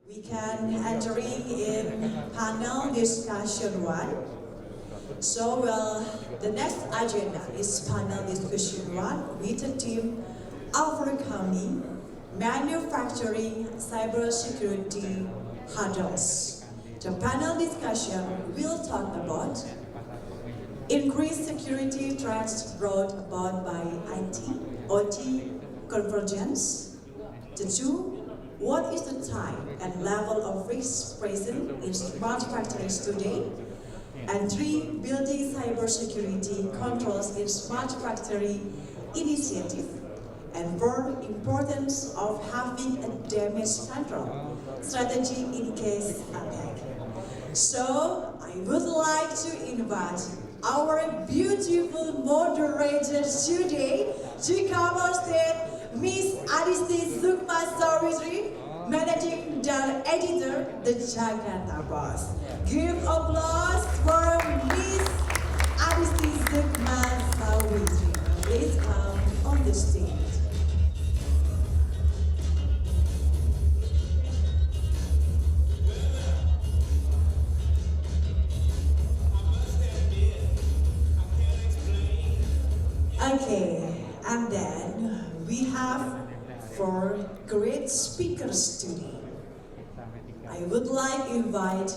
We can entering in panel discussion one. So the next agenda is panel discussion one with the team overcoming manufacturing cybersecurity hurdles. The panel discussion will talk about increased security threats brought about by IT, OT convergence. The two, what is the type and level of risk present in smart factories today? And three, building cybersecurity controls in smart factory initiative. And four, importance of having a damage control strategy in case attack. So I would like to invite our beautiful moderator today to come on stage, Miss Adisti Sukma Sawitri, Managing Editor, The Jakarta Post. Give applause for Miss Adisti Sukma Sawitri. Please come on the stage. Okay, and then we have four great speakers today. I would like to invite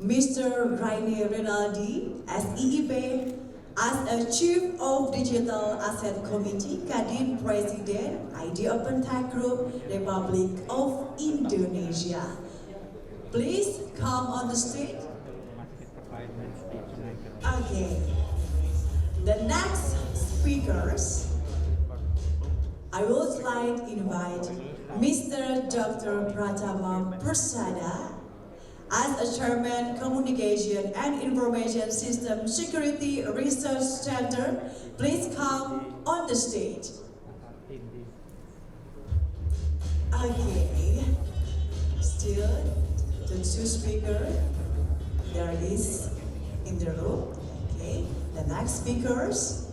Mr. Rainer Rinaldi as EIB, as a Chief of Digital Asset Committee, Kadin President, ID Open Tech Group, Republic of Indonesia. Please come on the stage. Okay. The next speakers, I would like to invite Mr. Dr. Pratama Persada as a Chairman Communication and Information System Security Research Center. Please come on the stage. Okay, still the two speakers, there is in the room. Okay, the next speakers,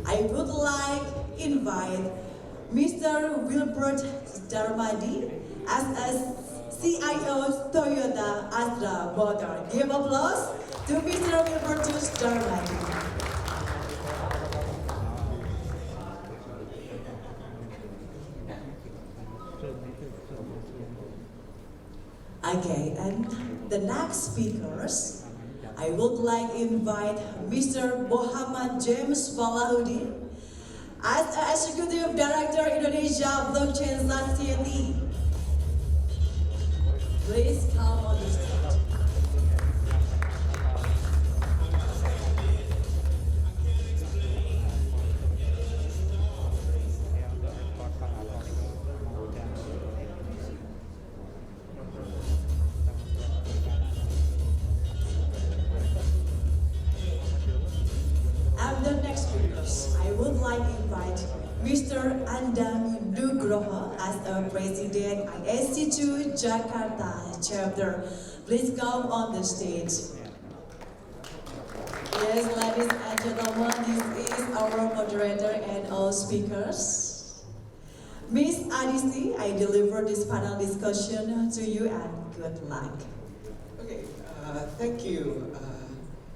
I would like to invite Mr. Wilbert Darmadi as a CIO Toyota Astra Motor. Give applause to Mr. Wilbert Darmadi. Okay, and the next speakers, I would like to invite Mr. Muhammad James Balahudin as Executive Director Indonesia Blockchain Society. Please come on the stage. And the next speakers, I would like to invite Mr. Andang Nugroho as a President ISC2 Jakarta Chapter. Please come on the stage. Yes, ladies and gentlemen, this is our moderator and all speakers. Miss Adisti, I deliver this panel discussion to you and good luck. Okay, thank you.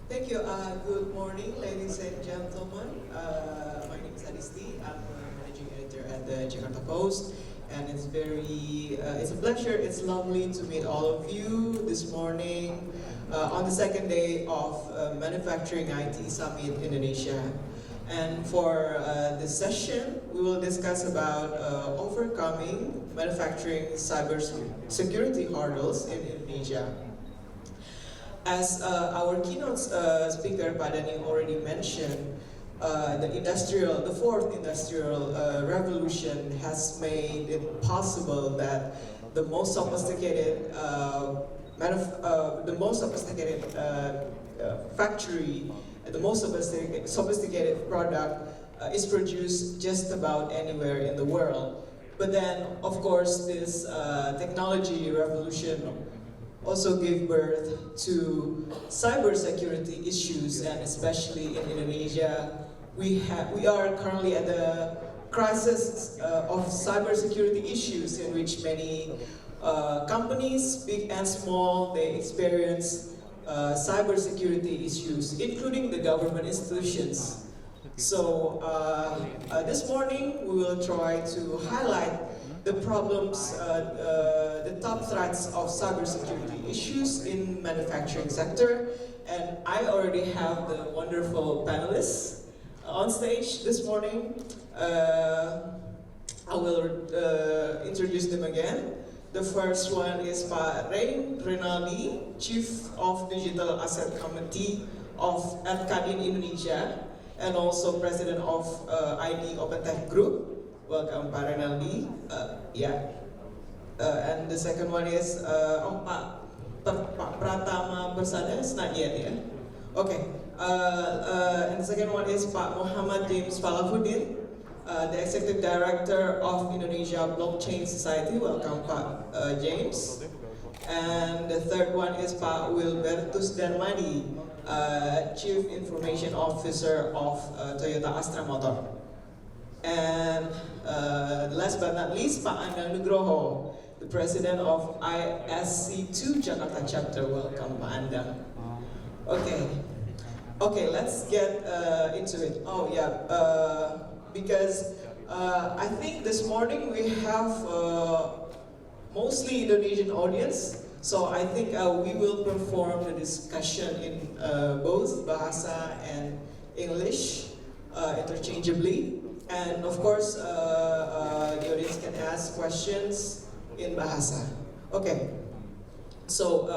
Thank you. Good morning, ladies and gentlemen. My name is Adisti. I'm a managing editor at the Jakarta Post, and it's a pleasure. It's lovely to meet all of you this morning on the second day of Manufacturing IT Summit Indonesia. And for this session, we will discuss about overcoming manufacturing cybersecurity hurdles in Indonesia. As our keynote speaker Padani already mentioned, the fourth industrial revolution has made it possible that the most sophisticated factory, the most sophisticated product is produced just about anywhere in the world. But then, of course, this technology revolution also gave birth to cybersecurity issues, and especially in Indonesia, we are currently at the crisis of cybersecurity issues in which many companies, big and small, they experience cybersecurity issues, including the government institutions. So this morning we will try to highlight the problems, the top threats of cybersecurity issues in manufacturing sector. And I already have the wonderful panelists on stage this morning. I will introduce them again. The first one is Pak Rein Renaldi, Chief of Digital Asset Committee at Kadin Indonesia, and also President of ID OpenTech Group. Welcome, Pak Renaldi. And the second one is Pak Pratama Bersada, it's not yet, yeah? Okay. And the second one is Pak Muhammad James Falahuddin, the Executive Director of Indonesia Blockchain Society. Welcome, Pak James. And the third one is Pak Wilbertus Darmadi, Chief Information Officer of Toyota Astra Motor. And last but not least, Pak Andang Nugroho, the President of ISC2 Jakarta Chapter. Welcome, Pak Andang. Okay, let's get into it. Because I think this morning we have mostly Indonesian audience, so I think we will perform the discussion in both Bahasa and English interchangeably. And of course, the audience can ask questions in Bahasa. Okay, so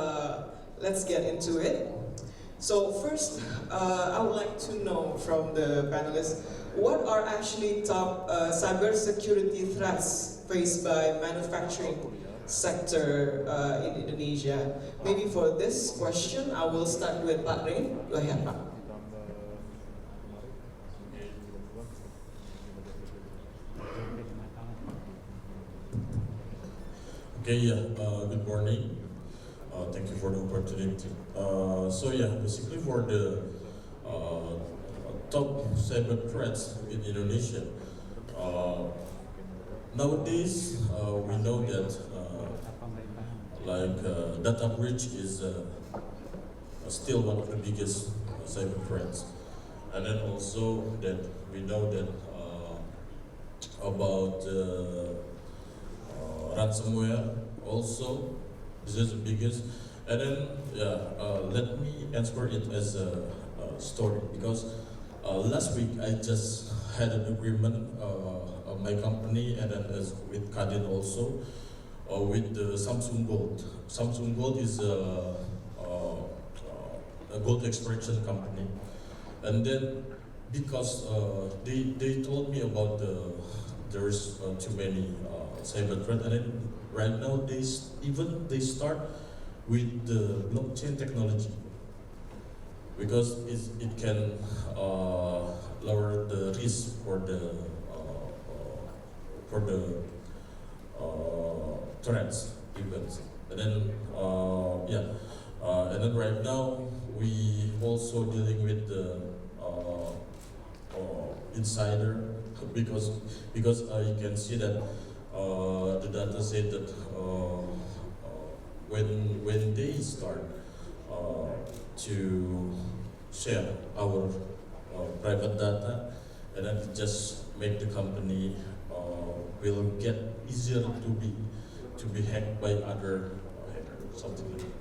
let's get into it. So first, I would like to know from the panelists, what are actually top cybersecurity threats faced by manufacturing sector in Indonesia? Maybe for this question, I will start with Pak Rein. Go ahead, Pak. Good morning. Thank you for the opportunity. Basically for the top cyber threats in Indonesia, nowadays we know that data breach is still one of the biggest cyber threats, and then also that we know that about ransomware also. This is the biggest. And then, let me answer it as a story, because last week I just had an agreement of my company, and then with Kadin also, with the Samsung Gold. Samsung Gold is a gold extraction company. And then, because they told me about there's too many cyber threat, and then right now they start with the blockchain technology, because it can lower the risk for the threats events. And then and then right now we also dealing with the insider, because you can see that the data said that when they start to share our private data, and then it just make the company will get easier to be hacked by other hackers, something like that.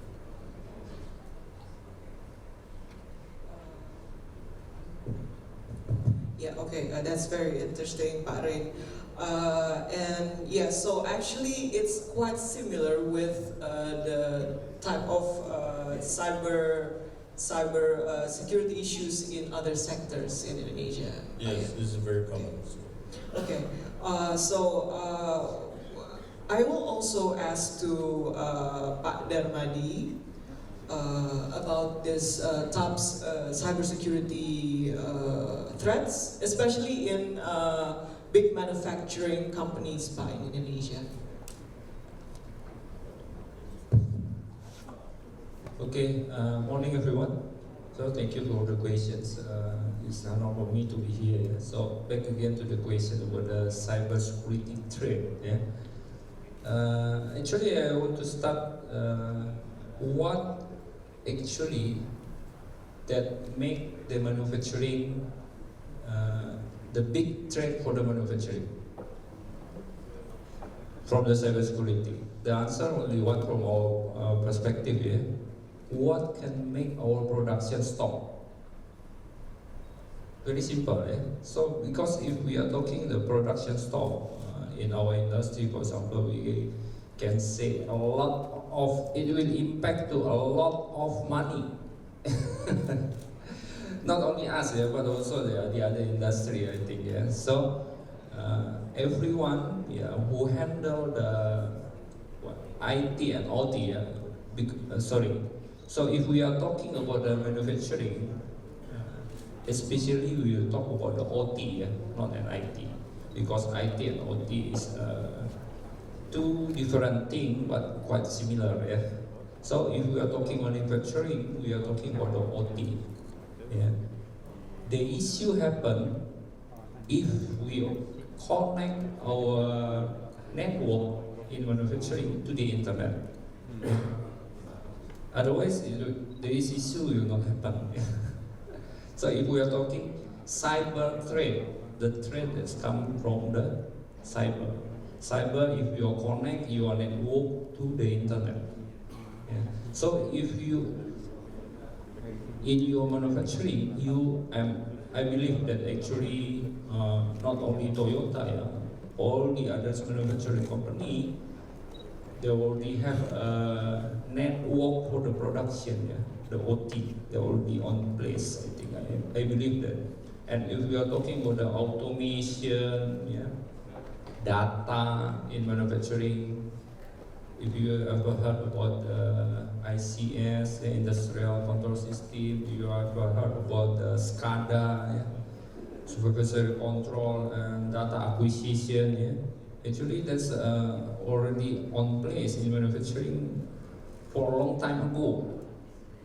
That's very interesting, Pak Rein. So actually it's quite similar with the type of cyber security issues in other sectors in Indonesia. Yes, this is very common. Okay, I will also ask to Pak Darmadi about this top cybersecurity threats, especially in big manufacturing companies in Indonesia. Morning everyone. So thank you for the questions. It's an honor for me to be here. So back again to the question about the cybersecurity threat. I Actually, I want to start what actually that make the manufacturing the big threat for the manufacturing from the cybersecurity. The answer only one from our perspective here. What can make our production stop? Very simple, eh? So because if we are talking the production stop in our industry, for example, we can say a lot of, it will impact to a lot of money. Not only us, yeah, but also the other industry, I think. Yeah. So everyone, yeah, who handle the IT and OT, yeah, sorry. So if we are talking about the manufacturing, especially we will talk about the OT, yeah, not an IT, because IT and OT is two different things but quite similar. Yeah. So if we are talking manufacturing, we are talking about the OT. Yeah. The issue happen if we connect our network in manufacturing to the internet. Otherwise, this issue will not happen. So if we are talking cyber threat, the threat is coming from the cyber. Cyber, if you connect your network to the internet. Yeah. So if you in your manufacturing, I believe that actually not only Toyota, yeah, all the other manufacturing company, they already have a network for the production, yeah, the OT, they already on place. I think I believe that. And if we are talking about the automation, yeah, data in manufacturing, if you ever heard about the ICS, the Industrial Control System, you ever heard about the SCADA, yeah? Supervisory Control and Data Acquisition. Yeah? Actually, that's already on place in manufacturing for a long time ago.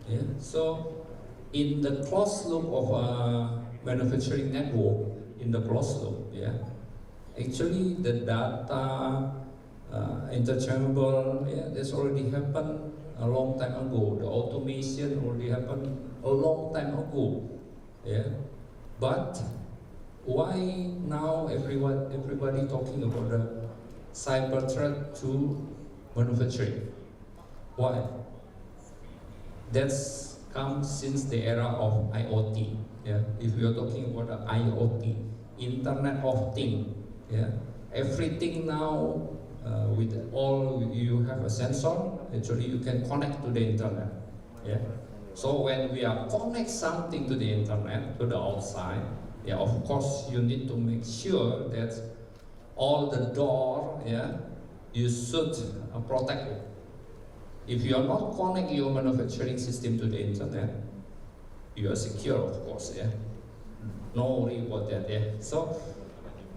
Yeah? So, in the closed loop of a manufacturing network, in the closed loop, yeah, actually the data interchangeable, yeah, that's already happened a long time ago. The automation already happened a long time ago. Yeah, but why now everybody talking about the cyber threat to manufacturing? Why? That's come since the era of IoT. Yeah, if we are talking about the IoT, Internet of Things. Yeah, everything now. With all you have a sensor, actually you can connect to the internet. Yeah. So when we are connect something to the internet, to the outside, yeah, of course you need to make sure that all the door, yeah, you should protect it. If you are not connect your manufacturing system to the internet, you are secure, of course. Yeah. No worry about that. Yeah. So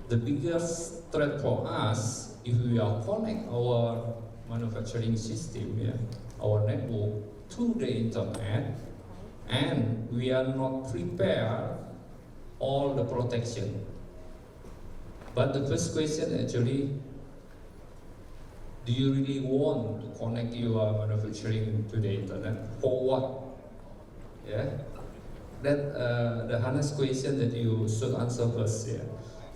the biggest threat for us, if we are connect our manufacturing system, yeah, our network to the internet, and we are not prepared all the protection. But the first question actually, do you really want to connect your manufacturing to the internet? For what? Yeah, that the honest question that you should answer first. Yeah,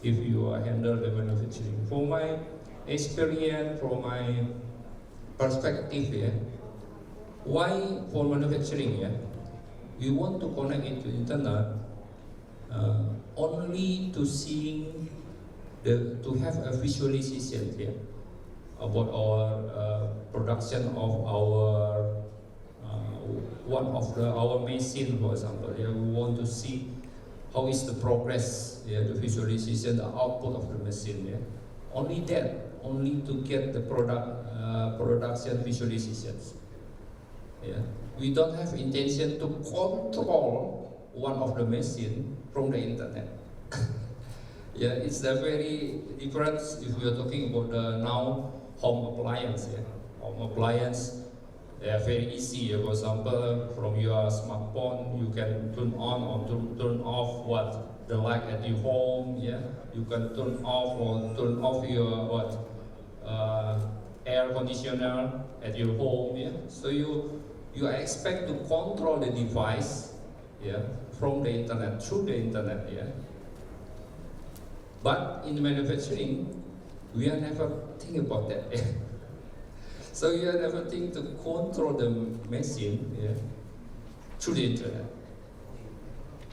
if you handle the manufacturing. For my experience, from my perspective, yeah, why for manufacturing, yeah, we want to connect it to internet only to seeing to have a visualization, yeah, about our production of our one of our machine, for example. Yeah, we want to see how is the progress, yeah, the visualization, the output of the machine. Yeah, only that. Only to get the production visualizations. Yeah. We don't have intention to control one of the machine from the internet. Yeah, it's a very different if we are talking about the now home appliance. Yeah. Home appliance, they are very easy. For example, from your smartphone, you can turn on or turn off what the light at your home. Yeah, you can turn off or turn off your air air conditioner at your home. Yeah? So you expect to control the device, yeah, from the internet, through the internet. Yeah? But in manufacturing, we are never think about that. Yeah? So you are never think to control the machine, yeah, through the internet.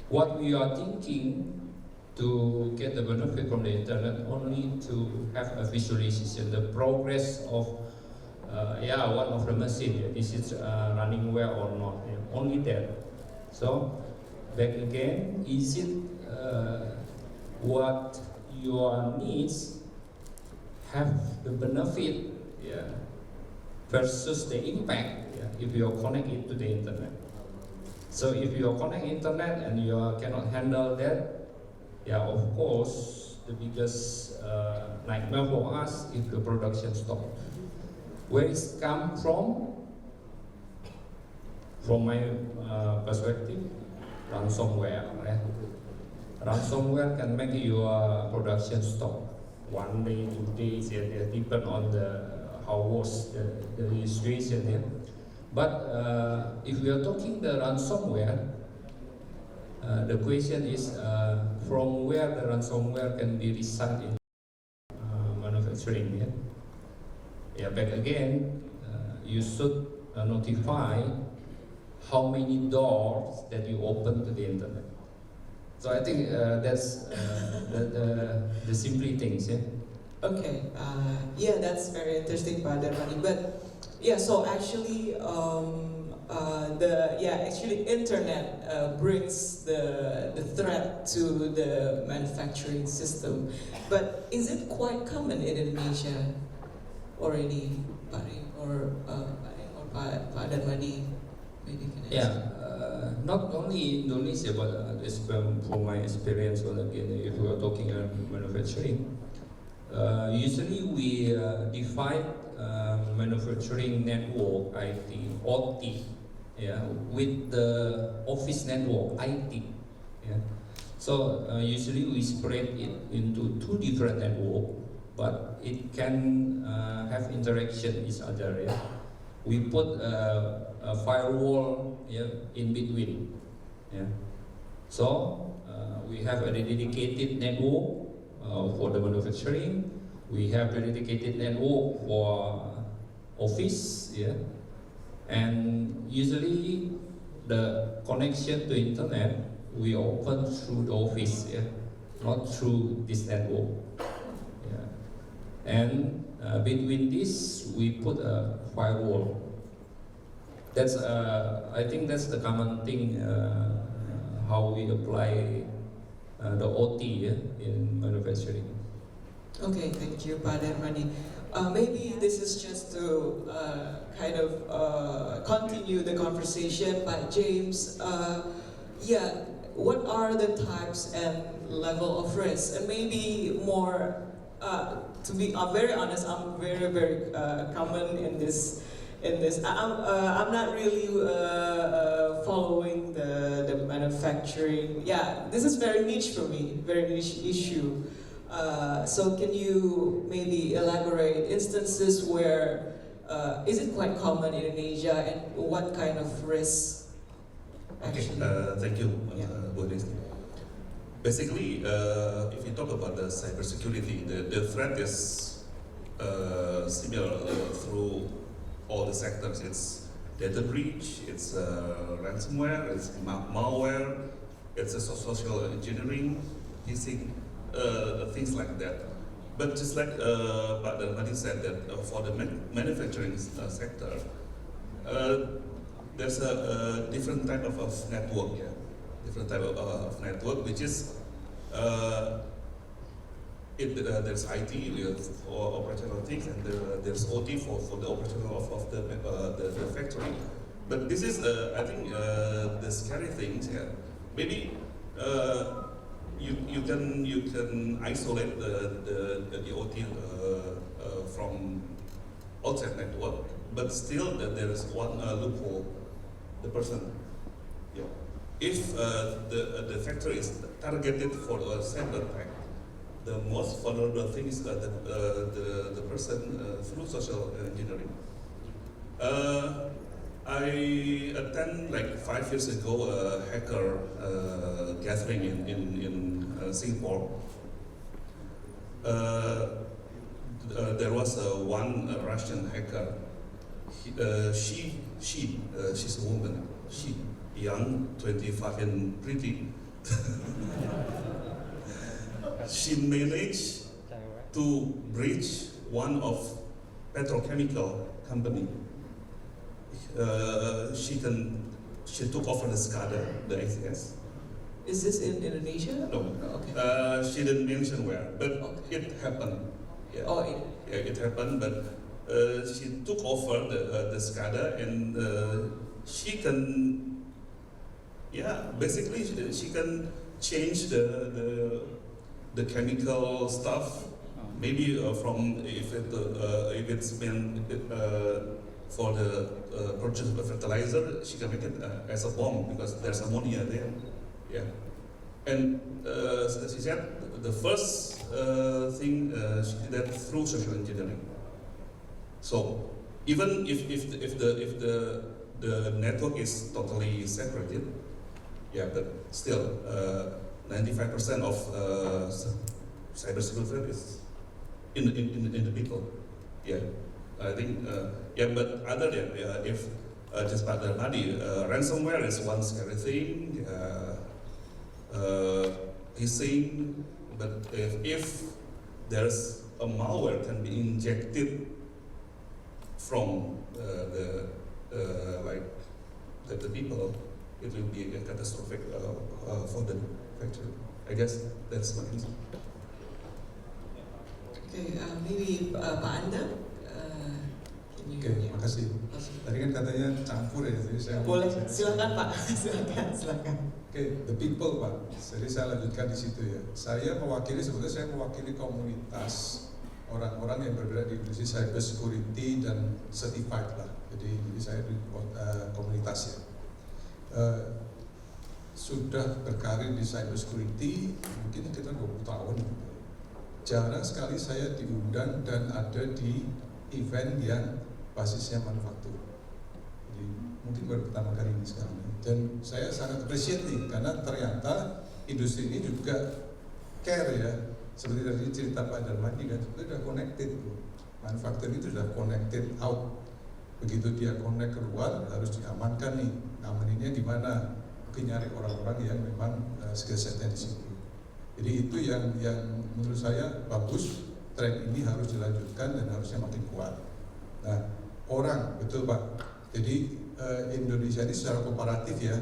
What we are thinking to get the benefit from the internet only to have a visualization, the progress of one of the machine, yeah, this is running well or not, yeah, only that. So back again, is it what your needs have the benefit, yeah, versus the impact, yeah, if you connect it to the internet. So if you connect internet and you cannot handle that, yeah, of course, the biggest nightmare for us is the production stop. Where it's come from? From my perspective, ransomware. Right? Ransomware can make your production stop 1 day, 2 days. Yeah, depend on how worse the situation. Yeah. But if we are talking the ransomware, the question is from where the ransomware can be result in manufacturing. Yeah? Yeah, back again, you should notify how many doors that you open to the internet. So I think that's the simply things. Yeah. Okay, yeah, that's very interesting, Pak Darmadi. But yeah, so actually, internet brings the threat to the manufacturing system. But is it quite common in Indonesia already, Pak Rim, or Pak Darmadi? Maybe can answer. Yeah, not only Indonesia, but this from my experience. Well, again, if we are talking about manufacturing. Usually we divide manufacturing network, IT, OT, yeah, with the office network, IT. Yeah. So usually we spread it into 2 different networks, but it can have interaction with each other. Yeah. We put a firewall, yeah, in between. Yeah. So we have a dedicated network for the manufacturing. We have a dedicated network for office, yeah, and usually the connection to internet we open through the office, yeah, not through this network, yeah. And between this we put a firewall. That's I think that's the common thing how we apply the OT, yeah, in manufacturing. Okay, thank you, Pak Darmadi. Maybe this is just to kind of continue the conversation, Pak James. What are the types and level of risk? And maybe more, to be very honest, I'm very common in this. I'm not really following the manufacturing. Yeah, this is very niche for me, very niche issue. So can you maybe elaborate instances where is it quite common in Indonesia, and what kind of risk? Actually? Okay, thank you, Yeah. Boris. Basically, if you talk about the cybersecurity, the threat is similar through all the sectors. It's data breach, it's ransomware, it's malware, it's a social engineering, phishing, things like that. But just like Pak Darmadi said, that for the manufacturing sector, there's a different type of network, yeah, different type of network, which is there's IT for operational things, and there's OT for the operational of the factory. But this is, I think, the scary things here. Maybe you can isolate the OT from outside network, but still there is one loophole. The person, yeah. If the factory is targeted for a cyber attack, the most vulnerable thing is that the person through social engineering. I attend like 5 years ago a hacker gathering in Singapore. There was one Russian hacker. She's a woman. She young, 25 and pretty. She managed to breach one of petrochemical company. She took over the SCADA, the ACS. Is this in Indonesia? No, Okay. she didn't mention where, but Okay. it happened. Yeah. Oh, Yeah, it happened, but she took over the SCADA and she can, basically she can change the chemical stuff. Maybe from if it's been for the purchase of fertilizer, she can make it as a bomb because there's ammonia there. Yeah, and she said the first thing she did that through social engineering. So even if the network is totally separated, but still 95% of cybersecurity threat is in the people. Yeah, I think but other than if just like tadi, ransomware is one scary thing. He's saying, but if there's a malware can be injected from the people, it will be a catastrophic for the factory. I guess that's my answer. Okay, maybe Pak Anda, can you? Oke, makasih. Tadi kan katanya campur ya, jadi saya Boleh, silakan Pak, silakan. Oke, the people Pak. Jadi saya lanjutkan di situ ya. Sebetulnya saya mewakili komunitas orang-orang yang bergerak di industri cyber security dan certified lah. Jadi saya di komunitas ya. Sudah berkarir di cyber security mungkin kita 20 tahun. Jarang sekali saya diundang dan ada di event yang basisnya manufaktur. Jadi mungkin baru pertama kali ini sekarang. Dan saya sangat appreciate nih karena ternyata industri ini juga care ya. Seperti tadi cerita Pak Darmadi kan, itu sudah connected. Manufaktur itu sudah connected out. Begitu dia connect keluar harus diamankan nih. Amaninnya di mana? Mungkin nyari orang-orang yang memang skill setnya di situ. Jadi itu yang menurut saya bagus, tren ini harus dilanjutkan dan harusnya makin kuat. Nah, orang, betul Pak. Jadi Indonesia ini secara komparatif ya,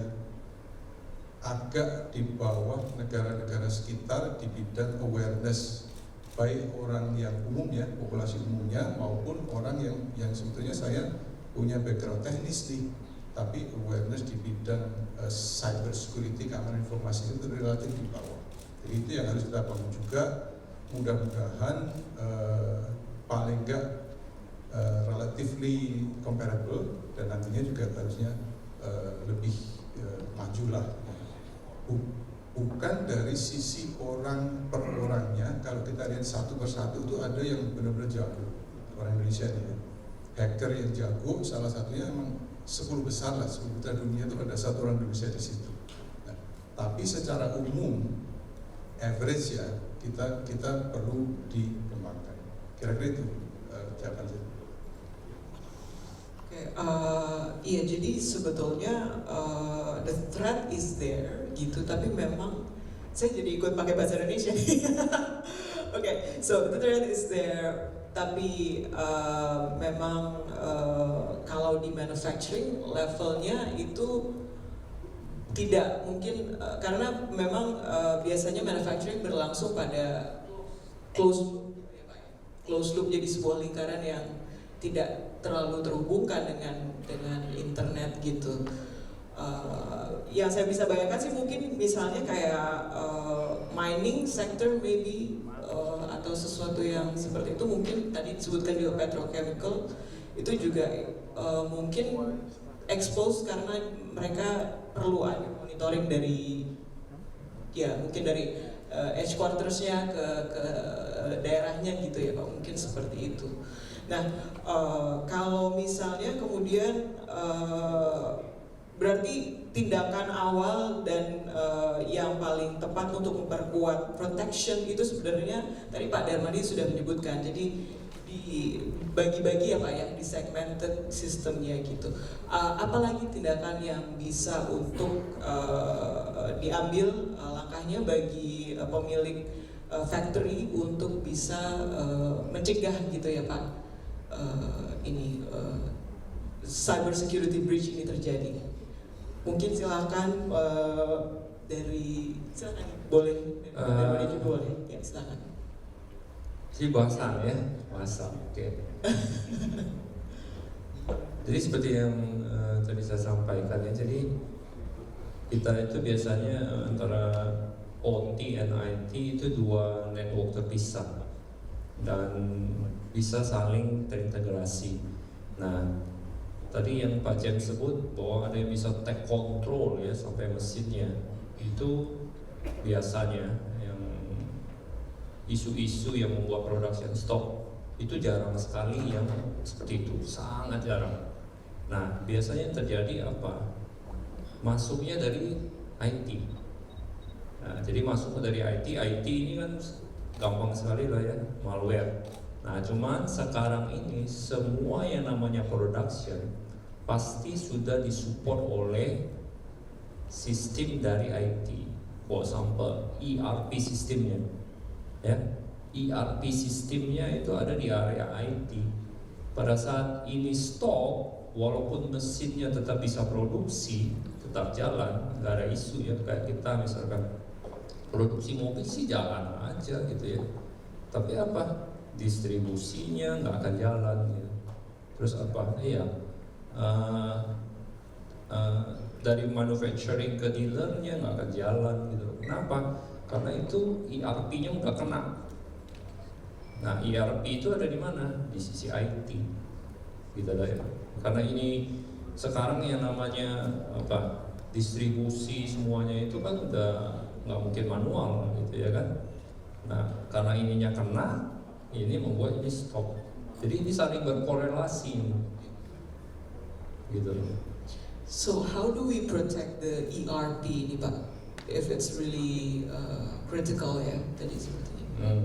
agak di bawah negara-negara sekitar di bidang awareness, baik orang yang umum ya, populasi umumnya, maupun orang yang sebetulnya saya punya background teknis nih, tapi awareness di bidang cyber security, keamanan informasi itu relatif di bawah. Jadi itu yang harus kita bangun juga. Mudah-mudahan paling enggak relatively comparable dan nantinya juga harusnya lebih maju lah. Bukan dari sisi orang per orangnya. Kalau kita lihat satu persatu itu ada yang benar-benar jago orang Indonesia nih ya. Hacker yang jago salah satunya emang 10 besar lah, 10 besar dunia itu ada satu orang Indonesia di situ. Nah, tapi secara umum average ya kita perlu dikembangkan. Kira-kira itu jawaban saya. Oke, iya jadi sebetulnya the threat is there gitu, tapi memang saya jadi ikut pakai bahasa Indonesia. Oke, so the threat is there, tapi memang kalau di manufacturing levelnya itu tidak mungkin karena memang biasanya manufacturing berlangsung pada closed loop, jadi sebuah lingkaran yang tidak terlalu terhubungkan dengan internet gitu. Yang saya bisa bayangkan sih mungkin misalnya kayak mining sector maybe atau sesuatu yang seperti itu, mungkin tadi disebutkan juga petrochemical itu juga mungkin expose karena mereka perlu ada monitoring dari mungkin dari headquartersnya ke daerahnya gitu ya Pak, mungkin seperti itu. Nah, kalau misalnya kemudian berarti tindakan awal dan yang paling tepat untuk memperkuat protection itu sebenarnya tadi Pak Darmadi sudah menyebutkan. Jadi dibagi-bagi ya Pak ya, di segmented sistemnya gitu. Apalagi tindakan yang bisa untuk diambil langkahnya bagi pemilik factory untuk bisa mencegah gitu ya Pak cyber security breach ini terjadi. Mungkin silakan silakan boleh dari juga boleh ya, silakan. Jadi bahasa ya, bahasa. Oke. Jadi seperti yang tadi saya sampaikan ya, jadi kita itu biasanya antara OT dan IT itu dua network terpisah dan bisa saling terintegrasi. Nah, tadi yang Pak Jem sebut bahwa ada yang bisa take control ya sampai mesinnya, itu biasanya yang isu-isu yang membuat production stop itu jarang sekali yang seperti itu, sangat jarang. Nah, biasanya yang terjadi apa? Masuknya dari IT. Nah, jadi masuknya dari IT ini kan gampang sekali lah ya, malware. Nah, cuman sekarang ini semua yang namanya production pasti sudah disupport oleh sistem dari IT. For example, ERP sistemnya, ya, ERP sistemnya itu ada di area IT. Pada saat ini stop, walaupun mesinnya tetap bisa produksi, tetap jalan, nggak ada isu ya. Kayak kita misalkan produksi mobil sih jalan aja gitu ya. Tapi apa? Distribusinya nggak akan jalan gitu. Terus apa? Iya. Dari manufacturing ke dealernya nggak akan jalan gitu. Kenapa? Karena itu ERP-nya udah kena. Nah, ERP itu ada di mana? Di sisi IT, gitu lah ya. Karena ini sekarang yang namanya apa? Distribusi semuanya itu kan udah nggak mungkin manual, gitu ya kan? Nah, karena ininya kena, ini membuat ini stop. Jadi ini saling berkorelasi, gitu loh. So how do we protect the ERP ini Pak? If it's really critical ya tadi sepertinya.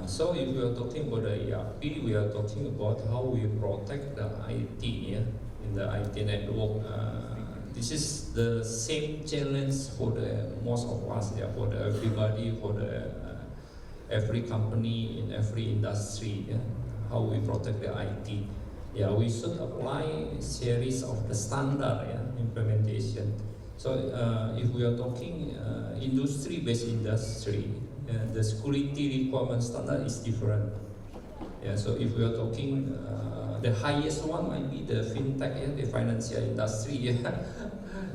So if we are talking about the ERP, we are talking about how we protect the IT ya, in the IT network. This is the same challenge for the most of us ya, for the everybody, for the every company in every industry ya. How we protect the IT. Yeah, we should apply series of the standard implementation. So if we are talking industry-based industry, the security requirement standard is different. Yeah, so if we are talking the highest one might be the fintech, the financial industry.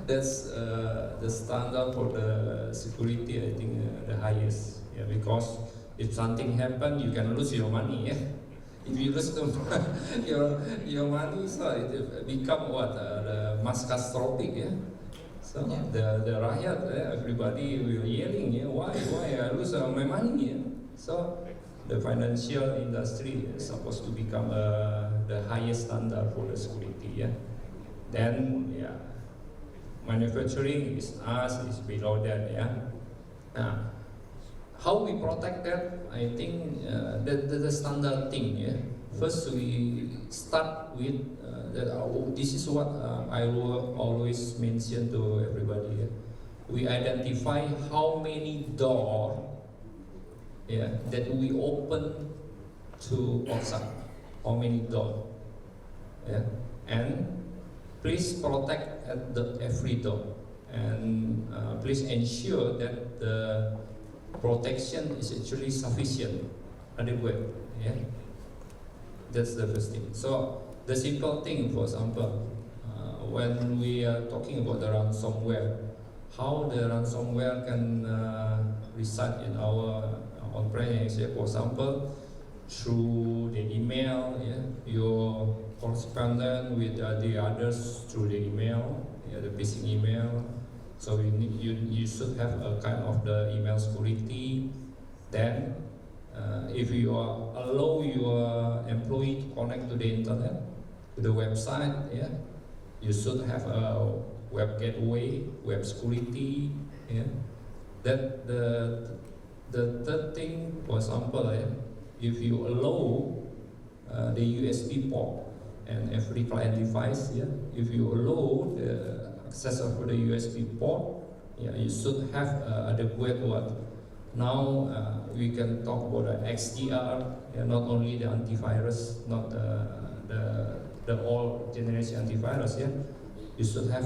That's the standard for the security. I think the highest. Yeah, because if something happen, you can lose your money. If you lose your money, so it become what the mass catastrophic, yeah. So the rakyat, everybody will yelling, why I lose my money, yeah. So the financial industry is supposed to become the highest standard for the security, yeah. Then manufacturing is below that, yeah. Now, how we protect that? I think the standard thing. Yeah. First, we start with this is what I will always mention to everybody. Yeah. We identify how many doors that we open to outside. How many doors? Yeah. And please protect at every door. And please ensure that the protection is actually sufficient, adequate. Yeah, that's the first thing. So the simple thing, for example, when we are talking about the ransomware, how the ransomware can reside in our on-premise. For example, through the email, your correspondence with the others through the email, the phishing email. So you should have a kind of the email security. Then if you allow your employee to connect to the internet, to the website, yeah, you should have a web gateway, web security, yeah. That the third thing, for example, if you allow the USB port and every client device, yeah, if you allow the access of the USB port, yeah, you should have adequate what. Now we can talk about the XDR, yeah, not only the antivirus, not the old generation antivirus, yeah. You should have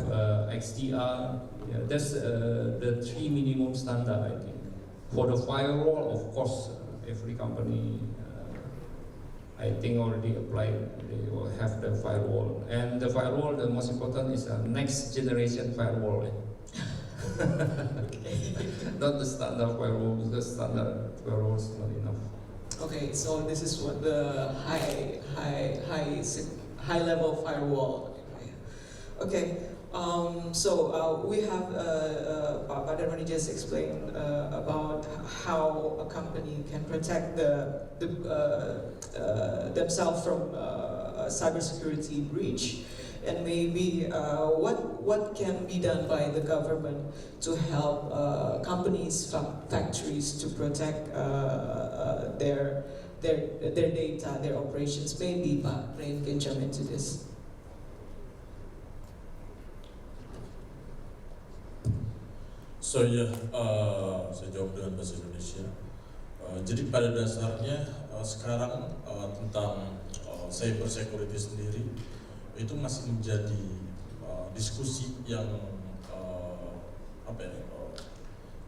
XDR. Yeah, that's the 3 minimum standard, I think. For the firewall, of course, every company, I think already applied. They will have the firewall, and the firewall, the most important is a next generation firewall. Not the standard firewall, because standard firewall is not enough. Okay, so this is what the high level firewall. Okay, so we have Pak Darmani just explained about how a company can protect themselves from a cybersecurity breach, and maybe what can be done by the government to help companies, factories to protect their data, their operations. Maybe Pak Rain can jump into this. So ya, saya jawab dengan bahasa Indonesia. Jadi pada dasarnya sekarang tentang cyber security sendiri itu masih menjadi diskusi yang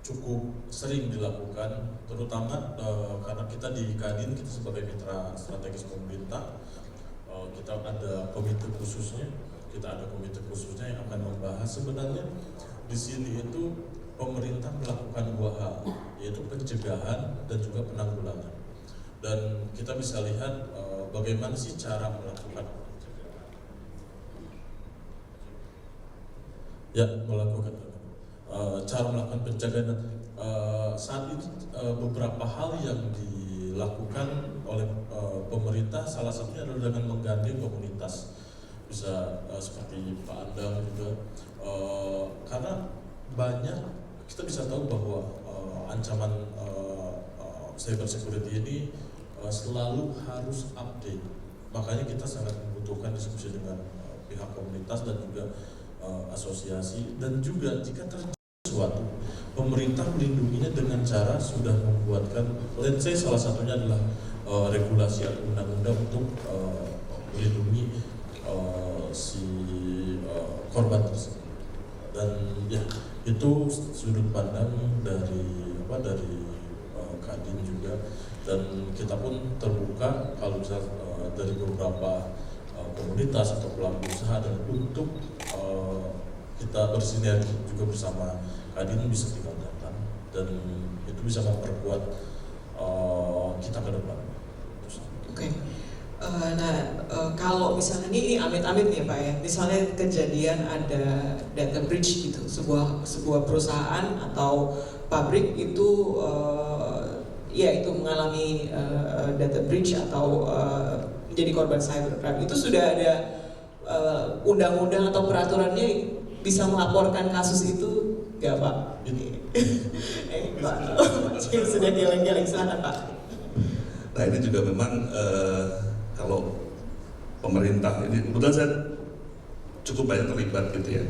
cukup sering dilakukan, terutama karena kita di Kadin, kita sebagai mitra strategis pemerintah, kita ada komite khususnya, yang akan membahas sebenarnya di sini itu pemerintah melakukan 2 hal, yaitu pencegahan dan juga penanggulangan. Dan kita bisa lihat bagaimana sih cara melakukan cara melakukan pencegahan. Saat ini beberapa hal yang dilakukan oleh pemerintah, salah satunya adalah dengan menggandeng komunitas, bisa seperti Pak Andang juga, karena banyak kita bisa tahu bahwa ancaman cyber security ini selalu harus update. Makanya kita sangat membutuhkan diskusi dengan pihak komunitas dan juga asosiasi, dan juga jika terjadi sesuatu, pemerintah melindunginya dengan cara sudah membuatkan, let's say salah satunya adalah regulasi atau undang-undang untuk melindungi si korban tersebut. Dan ya, itu sudut pandang dari Kadin juga, dan kita pun terbuka kalau bisa dari beberapa komunitas atau pelaku usaha, dan untuk kita bersinergi juga bersama Kadin bisa ditingkatkan, dan itu bisa memperkuat kita ke depan. Oke. Kalau misalnya ini amit-amit ya Pak ya, misalnya kejadian ada data breach gitu, sebuah perusahaan atau pabrik itu itu mengalami data breach atau menjadi korban cybercrime, itu sudah ada undang-undang atau peraturannya bisa melaporkan kasus itu nggak Pak? Pak, sudah geleng-geleng, silakan Pak. Nah ini juga memang kalau pemerintah ini, kebetulan saya cukup banyak terlibat gitu ya.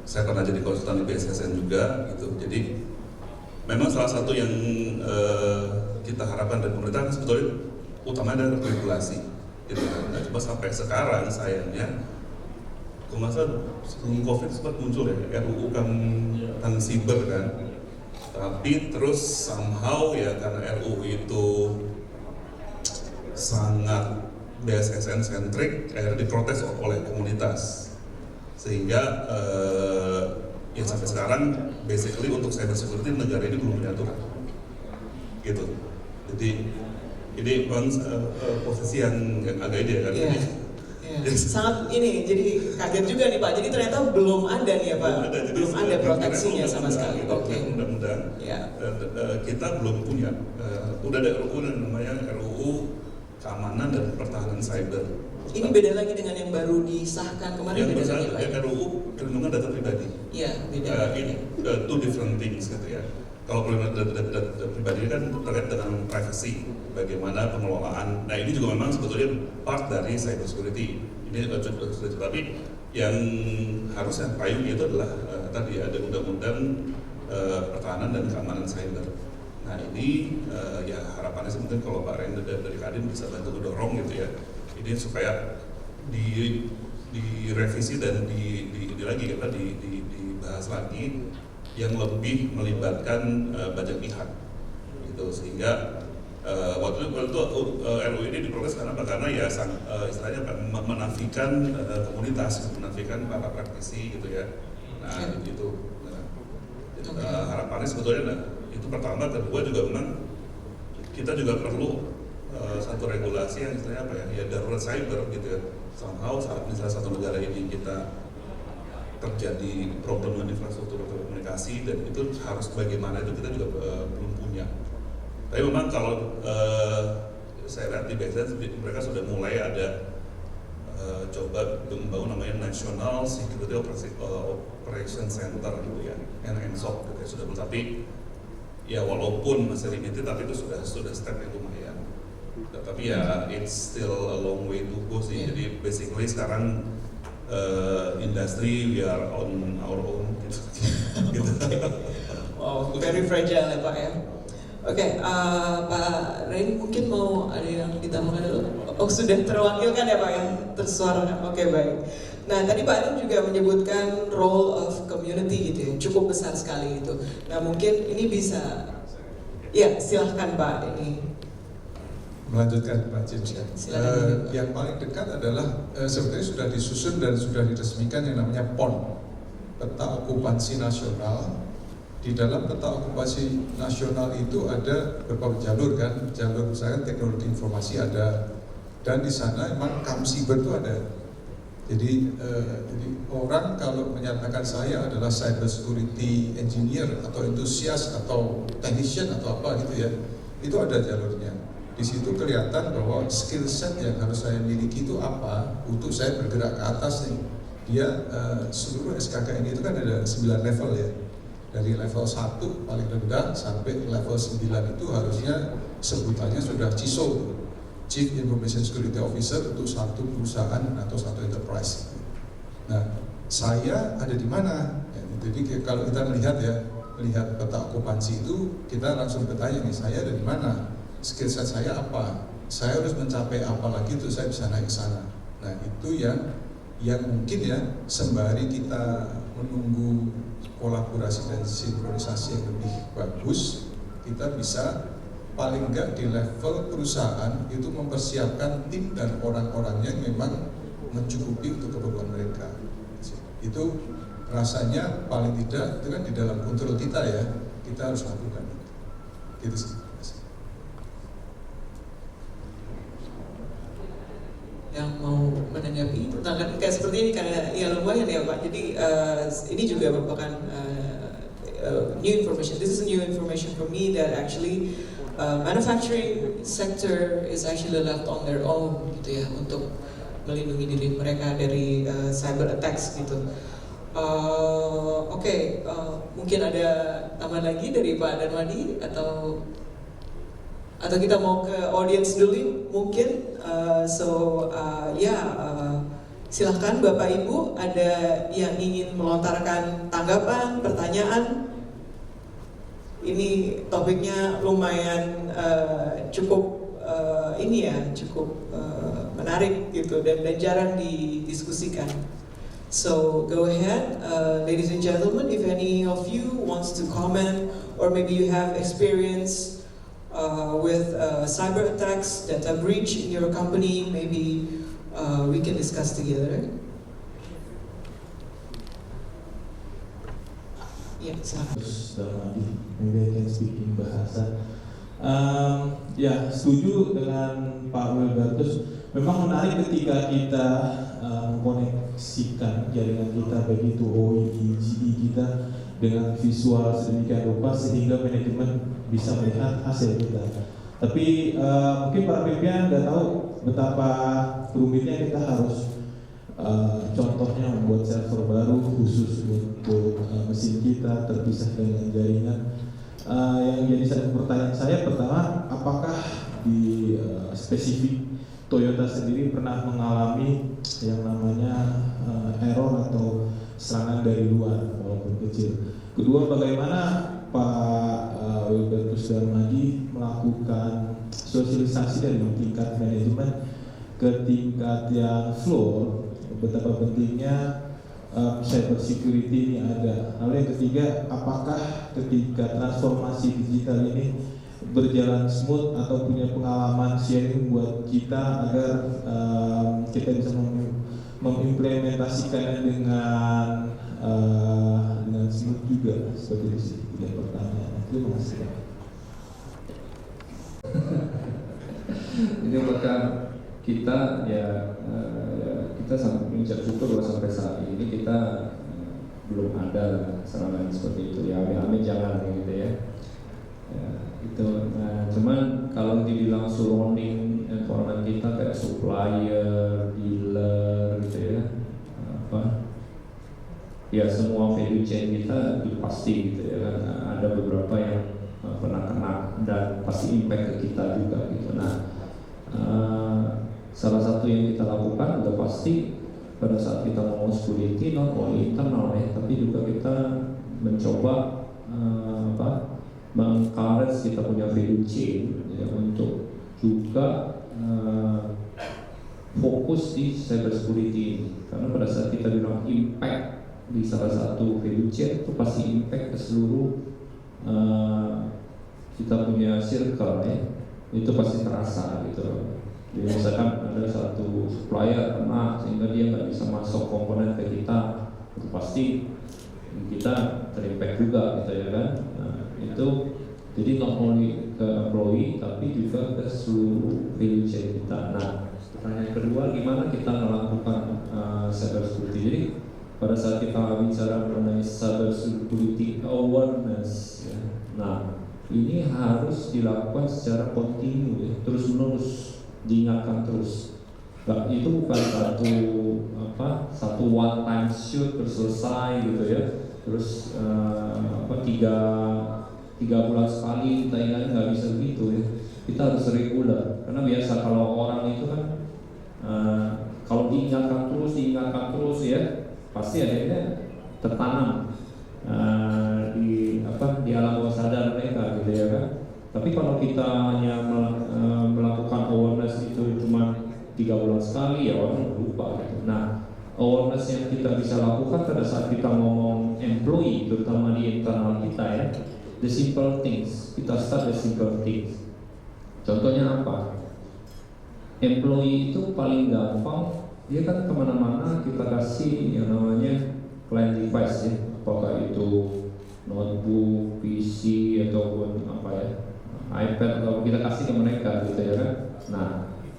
Saya pernah jadi konsultan di BSSN juga gitu. Jadi memang salah satu yang kita harapkan dari pemerintah sebetulnya utamanya adalah regulasi. Gitu. Nah, coba sampai sekarang sayangnya, kalau nggak salah sebelum COVID sempat muncul ya RUU tentang siber kan. Tapi terus somehow ya karena RUU itu sangat BSSN sentrik, akhirnya diprotes oleh komunitas, sehingga yang sampai sekarang basically untuk cyber security negara ini belum punya aturan gitu. Jadi ini posisi yang agak ide kan. Yeah. Ya, sangat ini, jadi kaget juga nih Pak. Jadi ternyata belum ada nih ya Pak, belum ada proteksinya sama sekali. Oke. Undang-undang Ya. kita belum punya. Udah ada RUU yang namanya RUU Keamanan dan Pertahanan Cyber. Ini beda lagi dengan yang baru disahkan kemarin. Yang Beda besar lagi Pak. RUU Perlindungan Data Pribadi. Iya, beda. Two different things gitu ya. Kalau perlindungan data pribadi kan terkait dengan privacy, bagaimana pengelolaan. Nah ini juga memang sebetulnya part dari cyber security. Ini tapi yang harusnya payung itu adalah tadi ada undang-undang pertahanan dan keamanan cyber. Nah ini ya harapannya sih mungkin kalau Pak Ren dari Kadin bisa bantu mendorong gitu ya. Ini supaya direvisi dan dibahas lagi yang lebih melibatkan banyak pihak gitu, sehingga waktu itu RUU ini diproses karena ya istilahnya menafikan komunitas, menafikan para praktisi gitu ya. Nah itu harapannya sebetulnya itu pertama. Kedua juga memang kita juga perlu satu regulasi yang istilahnya apa ya darurat cyber gitu ya. Somehow saat misalnya satu negara ini kita terjadi problem dengan infrastruktur komunikasi dan itu harus bagaimana itu kita juga belum punya. Tapi memang kalau saya lihat di BSN mereka sudah mulai ada coba membangun namanya National Security Operation Center gitu ya, NSOC gitu ya, sudah tapi ya walaupun masih limited tapi itu sudah step yang lumayan. Tapi ya it's still a long way to go sih. Jadi basically sekarang industry we are on our own gitu. Wow, very fragile ya Pak ya. Oke, Pak Ren mungkin mau ada yang ditambahkan dulu? Oh sudah terwakilkan ya Pak yang tersuarakan. Oke baik. Nah tadi Pak Ren juga menyebutkan role of community gitu ya, cukup besar sekali itu. Nah mungkin ini bisa, ya silahkan Pak ini. Melanjutkan Pak James ya. Yang paling dekat adalah sebenarnya sudah disusun dan sudah diresmikan yang namanya PON, Peta Okupansi Nasional. Di dalam peta okupasi nasional itu ada beberapa jalur kan, jalur misalnya teknologi informasi ada, dan di sana memang Kamsiber itu ada. Jadi orang kalau menyatakan saya adalah cyber security engineer atau entusias atau technician atau apa gitu ya, itu ada jalurnya. Di situ kelihatan bahwa skill set yang harus saya miliki itu apa untuk saya bergerak ke atas nih. Dia seluruh SKKN itu kan ada 9 level ya. Dari level 1 paling rendah sampai level 9 itu harusnya sebutannya sudah CISO, Chief Information Security Officer untuk satu perusahaan atau satu enterprise. Nah, saya ada di mana? Ya, jadi kalau kita melihat peta okupansi itu, kita langsung bertanya nih, saya ada di mana? Skill set saya apa? Saya harus mencapai apa lagi tuh saya bisa naik ke sana. Nah, itu yang mungkin ya sembari kita menunggu kolaborasi dan sinkronisasi yang lebih bagus, kita bisa paling enggak di level perusahaan itu mempersiapkan tim dan orang-orangnya yang memang mencukupi untuk keperluan mereka. Itu rasanya paling tidak itu kan di dalam kontrol kita ya, kita harus lakukan. Gitu sih. Yang mau menanggapi tentang kayak seperti ini karena ya lumayan ya Pak. Jadi ini juga merupakan new information. This is new information for me that actually manufacturing sector is actually left on their own gitu ya untuk melindungi diri mereka dari cyber attacks gitu. Oke, mungkin ada tambahan lagi dari Pak Darmadi atau kita mau ke audience dulu mungkin. Silahkan Bapak Ibu ada yang ingin melontarkan tanggapan, pertanyaan. Ini topiknya lumayan cukup menarik gitu dan jarang didiskusikan. So go ahead, ladies and gentlemen, if any of you wants to comment or maybe you have experience with cyber attacks, data breach in your company, maybe we can discuss together. Ya, silakan. Maybe I can speak in bahasa. Ya, setuju dengan Pak Wilbertus Memang menarik ketika kita mengkoneksikan jaringan kita baik itu OEE, GE kita dengan visual sedemikian rupa sehingga manajemen bisa melihat hasil kita. Tapi mungkin para pimpinan nggak tahu betapa rumitnya kita harus contohnya membuat server baru khusus untuk mesin kita terpisah dengan jaringan. Yang jadi satu pertanyaan saya pertama, apakah di spesifik Toyota sendiri pernah mengalami yang namanya error atau serangan dari luar walaupun kecil? Kedua, bagaimana Pak Wilbertus Darmadi melakukan sosialisasi dari tingkat manajemen ke tingkat yang floor, betapa pentingnya cyber security ini ada. Lalu yang ketiga, apakah ketika transformasi digital ini berjalan smooth atau punya pengalaman sharing buat kita agar kita bisa mengimplementasikannya dengan smooth juga seperti itu sih tiga pertanyaan. Terima kasih. Ini maka kita kita sangat mengucap syukur bahwa sampai saat ini kita belum ada serangan seperti itu ya. Amin jangan gitu ya. Itu cuman kalau dibilang surrounding environment kita kayak supplier, dealer gitu ya, ya semua value chain kita itu pasti gitu ya kan, ada beberapa yang pernah kena dan pasti impact ke kita juga gitu. Nah, salah satu yang kita lakukan udah pasti pada saat kita ngomong security not only internal ya, tapi juga kita mencoba meng-encourage kita punya value chain ya, untuk juga fokus di cyber security ini. Karena pada saat kita bilang impact di salah satu value chain itu pasti impact ke seluruh kita punya circle ya, itu pasti terasa gitu. Jadi misalkan ada satu supplier kena sehingga dia nggak bisa masuk komponen ke kita, itu pasti kita terimpact juga gitu ya kan. Nah, itu jadi not only ke employee tapi juga ke seluruh value chain kita. Nah, pertanyaan kedua, gimana kita melakukan cyber security? Jadi pada saat kita bicara mengenai cyber security awareness ya, nah ini harus dilakukan secara kontinu ya, terus menerus diingatkan terus. Nah, itu bukan satu one time shoot terus selesai gitu ya. Terus tiga bulan sekali kita ingat, nggak bisa begitu ya. Kita harus regular. Karena biasa kalau orang itu kan kalau diingatkan terus ya, pasti akhirnya tertanam di alam bawah sadar mereka gitu ya kan. Tapi kalau kita hanya melakukan awareness itu cuma 3 bulan sekali ya orang lupa gitu. Nah, awareness yang kita bisa lakukan pada saat kita ngomong employee, terutama di internal kita ya, the simple things. Kita start the simple things. Contohnya apa? Employee itu paling gampang, dia kan kemana-mana kita kasih yang namanya client device ya, apakah itu notebook, PC ataupun iPad, atau kita kasih ke mereka gitu ya kan. Nah,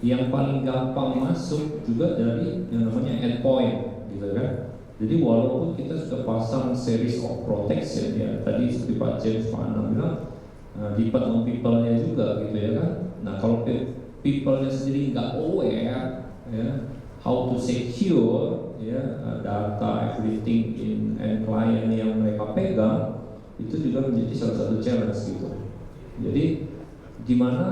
yang paling gampang masuk juga dari yang namanya endpoint gitu kan. Jadi walaupun kita sudah pasang series of protection ya, tadi seperti Pak James Pak Anam bilang, depend on people-nya juga gitu ya kan. Nah, kalau people-nya sendiri nggak aware ya, how to secure ya data everything in end client yang mereka pegang, itu juga menjadi salah satu challenge gitu. Jadi gimana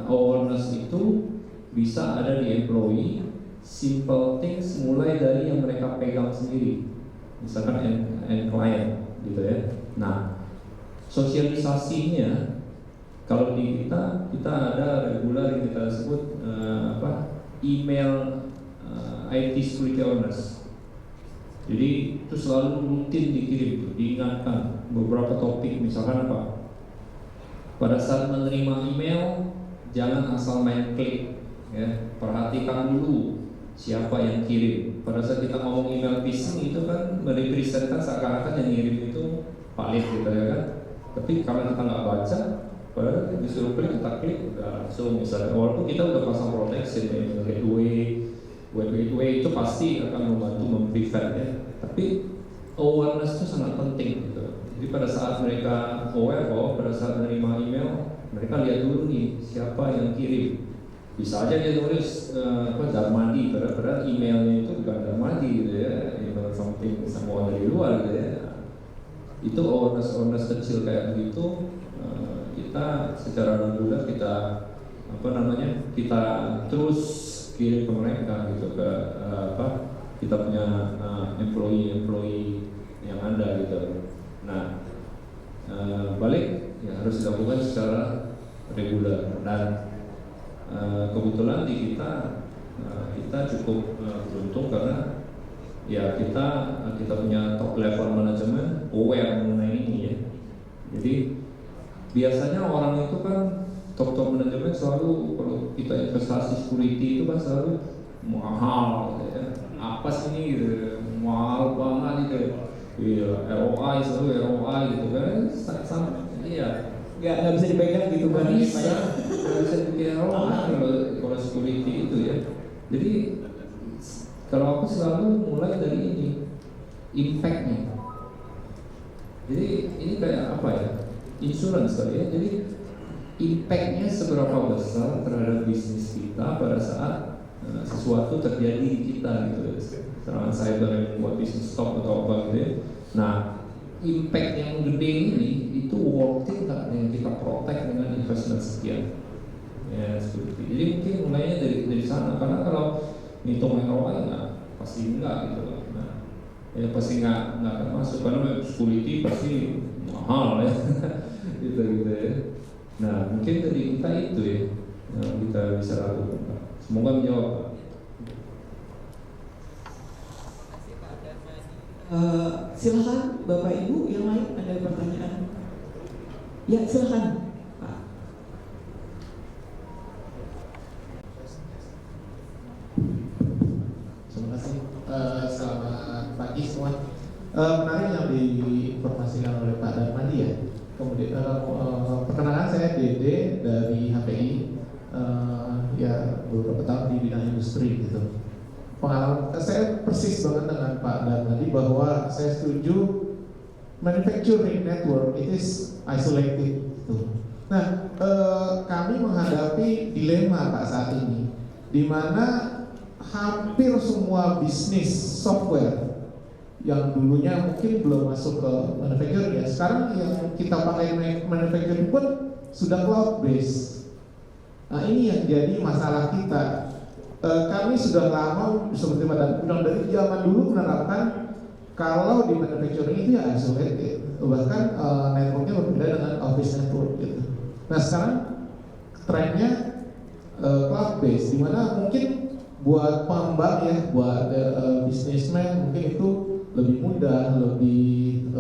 awareness itu bisa ada di employee, simple things mulai dari yang mereka pegang sendiri, misalkan end client gitu ya. Nah, sosialisasinya kalau di kita ada regular yang kita sebut email IT security awareness. Jadi itu selalu rutin dikirim, diingatkan beberapa topik, misalkan apa? Pada saat menerima email, jangan asal main klik, ya. Perhatikan dulu siapa yang kirim. Pada saat kita ngomong email phishing itu kan merepresentkan seakan-akan yang ngirim itu valid gitu ya kan. Tapi kalau kita nggak baca, Padahal disuruh klik, kita klik udah langsung misalnya, walaupun kita udah pasang protection ya, gateway itu pasti akan membantu memprevent ya. Tapi awareness itu sangat penting gitu. Jadi pada saat mereka aware bahwa pada saat menerima email, mereka lihat dulu nih siapa yang kirim. Bisa aja dia tulis Darmadi, padahal emailnya itu bukan Darmadi gitu ya, email something sama dari luar gitu ya. Itu awareness kecil kayak begitu, kita secara reguler kita kita terus kirim ke mereka gitu ke kita punya employee yang ada gitu. Nah balik ya harus dilakukan secara reguler dan kebetulan di kita cukup beruntung karena ya kita punya top level manajemen aware mengenai ini ya. Jadi biasanya orang itu kan top manajemen selalu kalau kita investasi security itu kan selalu mahal gitu ya. Apa sih ini gitu, mahal banget gitu. Iya, ROI selalu ROI gitu kan. Iya. Nggak bisa dipegang gitu kan? Nggak bisa dipegang kalau security itu ya. Jadi kalau aku selalu mulai dari ini impact-nya. Jadi ini kayak apa ya? Insurance kali ya. Jadi impact-nya seberapa besar terhadap bisnis kita pada saat sesuatu terjadi di kita gitu. Serangan cyber yang membuat bisnis stop atau apa gitu ya. Nah, impact yang gede ini itu worth it nggak yang kita protect dengan investment sekian ya seperti itu. Jadi mungkin mulainya dari sana karena kalau ngitung ROI nggak pasti enggak gitu loh. Nah, ya pasti nggak akan masuk karena security pasti mahal ya gitu ya. Nah mungkin dari kita itu ya yang kita bisa lakukan. Semoga menjawab. Silakan Bapak Ibu yang lain ada pertanyaan. Ya silakan Pak. Terima kasih. Selamat pagi semua. Menarik yang diinformasikan oleh Pak Darmadi ya. Kemudian perkenalkan saya Dede dari HPI. Ya beberapa tahun di bidang industri gitu. Pengalaman saya persis banget dengan Pak Darmadi bahwa saya setuju manufacturing network it is isolated gitu. Nah, kami menghadapi dilema Pak saat ini, di mana hampir semua bisnis software yang dulunya mungkin belum masuk ke manufacturing ya, sekarang yang kita pakai manufacturing pun sudah cloud based. Nah ini yang jadi masalah kita. Kami sudah lama seperti Pak bilang dari zaman dulu menerapkan kalau di manufacturing itu ya isolated, bahkan networknya berbeda dengan office network gitu. Nah sekarang trennya cloud based, dimana mungkin buat pengembang ya, buat businessman mungkin itu lebih mudah, lebih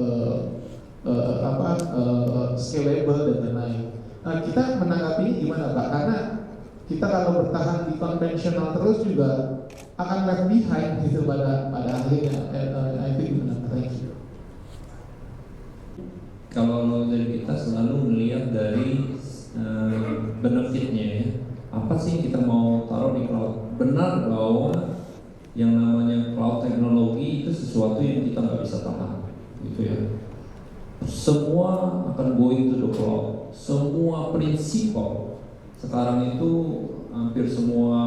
scalable dan lain-lain. Nah kita menanggapi ini gimana Pak? Karena kita kalau bertahan di konvensional terus juga akan left behind gitu pada akhirnya. Itu gimana? Thank you. Kalau dari kita selalu melihat dari benefitnya ya. Apa sih kita mau taruh di cloud? Benar bahwa yang namanya cloud teknologi itu sesuatu yang kita nggak bisa tahan, gitu ya. Semua akan going to the cloud. Semua prinsipal sekarang itu hampir semua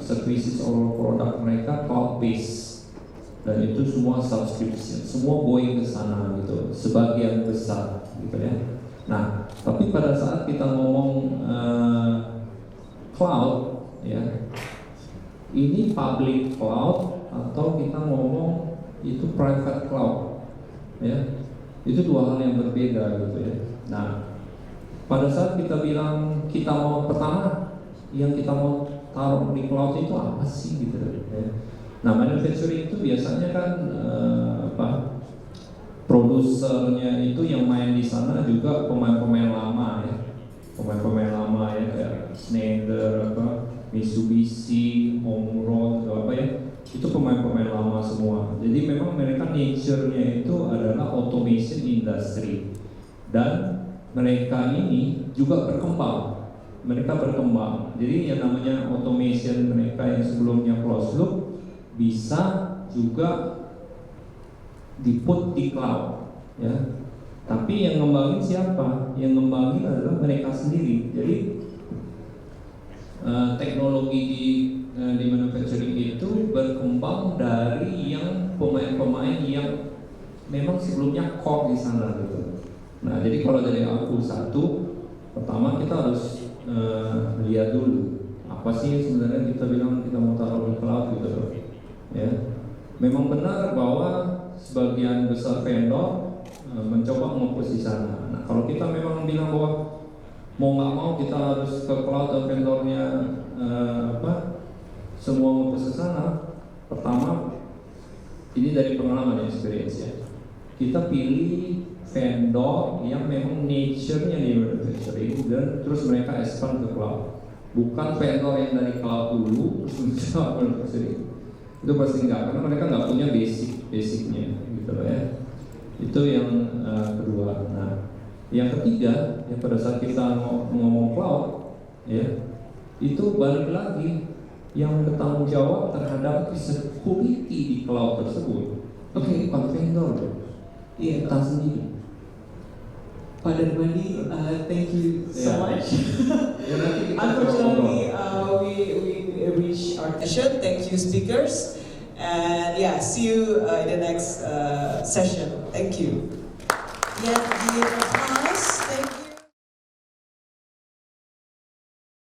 services or produk mereka cloud based dan itu semua subscription, semua going ke sana gitu, sebagian besar gitu ya. Nah, tapi pada saat kita ngomong cloud ya, ini public cloud atau kita ngomong itu private cloud ya, itu dua hal yang berbeda gitu ya. Nah, pada saat kita bilang kita mau pertama yang kita mau taruh di cloud itu apa sih gitu ya. Nah, manufacturing itu biasanya kan produsernya itu yang main di sana juga pemain-pemain lama ya. Pemain-pemain lama ya kayak Schneider, Mitsubishi, Omron, apa ya. Itu pemain-pemain lama semua. Jadi memang mereka nature-nya itu adalah automation industry. Dan mereka ini juga berkembang. Mereka berkembang. Jadi yang namanya automation mereka yang sebelumnya closed loop bisa juga diput di cloud, ya. Tapi yang ngembangin siapa? Yang ngembangin adalah mereka sendiri. Jadi teknologi di manufacturing itu berkembang dari yang pemain-pemain yang memang sebelumnya core di sana gitu. Nah, jadi kalau dari aku satu, pertama kita harus lihat dulu apa sih sebenarnya kita bilang kita mau taruh di cloud gitu loh. Ya, memang benar bahwa sebagian besar vendor mencoba nge-push di sana. Nah, kalau kita memang bilang bahwa mau nggak mau kita harus ke cloud dan vendornya semua nge-push ke sana. Pertama, ini dari pengalaman experience ya. Kita pilih vendor yang memang nature-nya di manufacturing dan terus mereka expand ke cloud. Bukan vendor yang dari cloud dulu terus mencoba manufacturing. Itu pasti enggak, karena mereka nggak punya basicnya gitu loh ya. Itu yang kedua. Nah, yang ketiga, yang pada saat kita ngomong cloud, ya, itu balik lagi yang bertanggung jawab terhadap security di cloud tersebut. Oke, bukan vendor, Iya, kita sendiri. Pak Darmadi, thank you so Yeah. much. Ya, nanti kita Unfortunately, ngobrol. we reach our session. Thank you, speakers, and yeah, see you in the next session. Thank you. Yet give applause